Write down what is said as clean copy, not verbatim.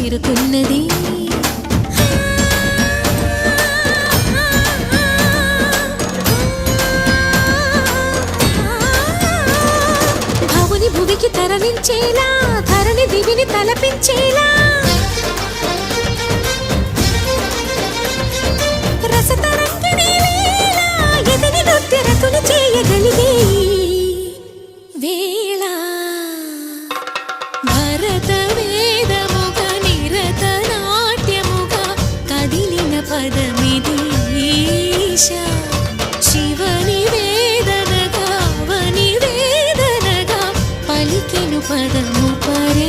చేరుకున్నది భవుని భువికి తరలించేలా ధరణి దివిని తలపించేలా రసతరంగిణి లీల ఎదిని నృత్యరతులు చేయగలిగే వేళ భరత వేదముగ నిరత నాట్యముగా కదిలిన పదమిది ఈశా